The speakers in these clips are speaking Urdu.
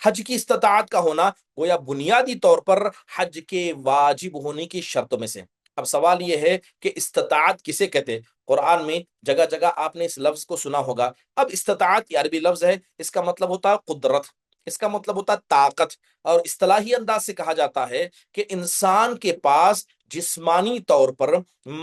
حج کی استطاعت کا ہونا گویا بنیادی طور پر حج کے واجب ہونے کی شرطوں میں سے۔ اب سوال یہ ہے کہ استطاعت کسے کہتے ہیں؟ قرآن میں جگہ جگہ آپ نے اس لفظ کو سنا ہوگا۔ اب استطاعت یہ عربی لفظ ہے، اس کا مطلب ہوتا ہے قدرت، اس کا مطلب ہوتا ہے طاقت، اور اصطلاحی انداز سے کہا جاتا ہے کہ انسان کے پاس جسمانی طور پر،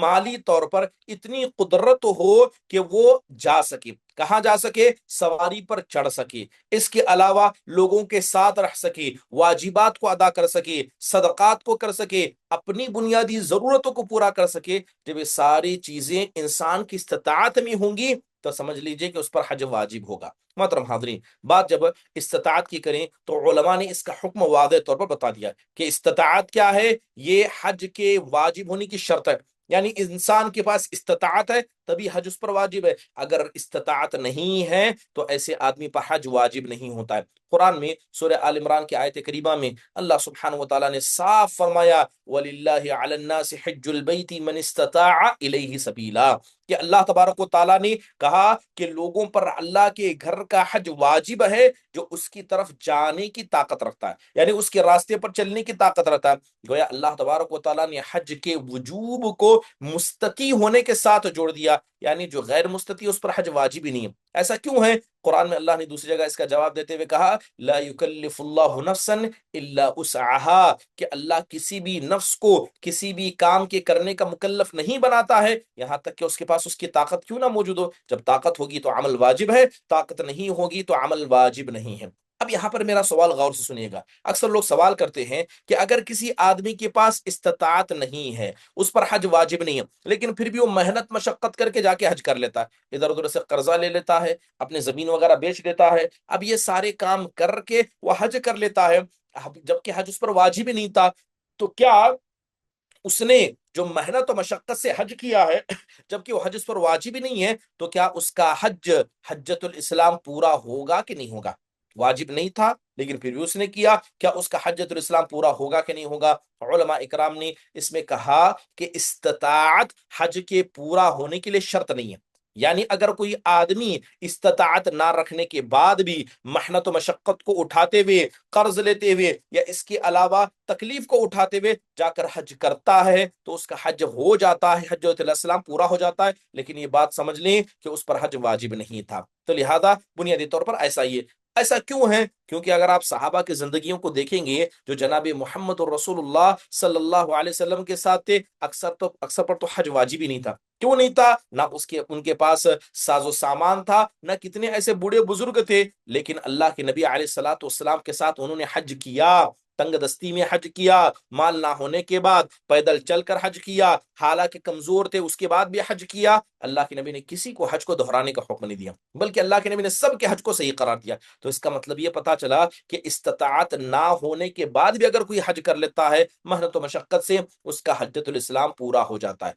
مالی طور پر اتنی قدرت ہو کہ وہ جا سکے۔ کہاں جا سکے؟ سواری پر چڑھ سکے، اس کے علاوہ لوگوں کے ساتھ رہ سکے، واجبات کو ادا کر سکے، صدقات کو کر سکے، اپنی بنیادی ضرورتوں کو پورا کر سکے۔ جب یہ ساری چیزیں انسان کی استطاعت میں ہوں گی تو سمجھ لیجئے کہ اس پر حج واجب ہوگا۔ محترم حاضرین، بات جب استطاعت کی کریں تو علماء نے اس کا حکم واضح طور پر بتا دیا کہ استطاعت کیا ہے؟ یہ حج کے واجب ہونے کی شرط ہے، یعنی انسان کے پاس استطاعت ہے تبھی حج اس پر واجب ہے، اگر استطاعت نہیں ہے تو ایسے آدمی پر حج واجب نہیں ہوتا ہے۔ قرآن میں سورہ آل عمران کی آیت کریمہ میں اللہ سبحانہ وتعالی نے صاف فرمایا وَلِلَّهِ عَلَى النَّاسِ حِجُّ الْبَيْتِ مَنِ اسْتَطَاعَ إِلَيْهِ سَبِيلًا، کہ اللہ تبارک و تعالیٰ نے کہا کہ لوگوں پر اللہ کے گھر کا حج واجب ہے جو اس کی طرف جانے کی طاقت رکھتا ہے، یعنی اس کے راستے پر چلنے کی طاقت رکھتا ہے۔ گویا اللہ تبارک و تعالیٰ نے حج کے وجوب کو مستطیع ہونے کے ساتھ جوڑ دیا، یعنی جو غیر مستطیع اس پر حج واجب ہی نہیں ہے۔ ایسا کیوں ہے؟ قرآن میں اللہ نے دوسری جگہ اس کا جواب دیتے ہوئے کہا لا یکلف اللہ نفسا الا وسعها، کہ اللہ کسی بھی نفس کو کسی بھی کام کے کرنے کا مکلف نہیں بناتا ہے یہاں تک کہ اس کے پاس اس کی طاقت کیوں نہ موجود ہو۔ جب طاقت ہوگی تو عمل واجب ہے، طاقت نہیں ہوگی تو عمل واجب نہیں ہے۔ اب یہاں پر میرا سوال غور سے سنیے گا۔ اکثر لوگ سوال کرتے ہیں کہ اگر کسی آدمی کے پاس استطاعت نہیں ہے، اس پر حج واجب نہیں ہے، لیکن پھر بھی وہ محنت مشقت کر کے جا کے حج کر لیتا ہے، ادھر ادھر سے قرضہ لے لیتا ہے، اپنے زمین وغیرہ بیچ دیتا ہے، اب یہ سارے کام کر کے وہ حج کر لیتا ہے، جبکہ حج اس پر واجب ہی نہیں تھا، تو کیا اس نے جو محنت و مشقت سے حج کیا ہے جبکہ وہ حج اس پر واجب ہی نہیں ہے، تو کیا اس کا حج حجت الاسلام پورا ہوگا کہ نہیں ہوگا؟ واجب نہیں تھا لیکن پھر بھی اس نے کیا، کیا اس کا حجت الاسلام پورا ہوگا کہ نہیں ہوگا؟ علماء اکرام نے اس میں کہا کہ استطاعت حج کے پورا ہونے کے لیے شرط نہیں ہے، یعنی اگر کوئی آدمی استطاعت نہ رکھنے کے بعد بھی محنت و مشقت کو اٹھاتے ہوئے، قرض لیتے ہوئے یا اس کے علاوہ تکلیف کو اٹھاتے ہوئے جا کر حج کرتا ہے تو اس کا حج ہو جاتا ہے، حجۃ الاسلام پورا ہو جاتا ہے، لیکن یہ بات سمجھ لیں کہ اس پر حج واجب نہیں تھا۔ تو لہذا بنیادی طور پر ایسا ہی ہے۔ ایسا کیوں ہے؟ کیونکہ اگر آپ صحابہ کی زندگیوں کو دیکھیں گے جو جناب محمد الرسول اللہ صلی اللہ علیہ وسلم کے ساتھ تھے، اکثر پر تو حج واجب ہی نہیں تھا۔ کیوں نہیں تھا؟ نہ ان کے پاس ساز و سامان تھا، نہ کتنے ایسے بوڑھے بزرگ تھے، لیکن اللہ کے نبی علیہ الصلوۃ والسلام کے ساتھ انہوں نے حج کیا، تنگ دستی میں حج کیا، مال نہ ہونے کے بعد پیدل چل کر حج کیا، حالانکہ کمزور تھے اس کے بعد بھی حج کیا۔ اللہ کے نبی نے کسی کو حج کو دہرانے کا حکم نہیں دیا، بلکہ اللہ کے نبی نے سب کے حج کو صحیح قرار دیا۔ تو اس کا مطلب یہ پتا چلا کہ استطاعت نہ ہونے کے بعد بھی اگر کوئی حج کر لیتا ہے محنت و مشقت سے، اس کا حجت الاسلام پورا ہو جاتا ہے۔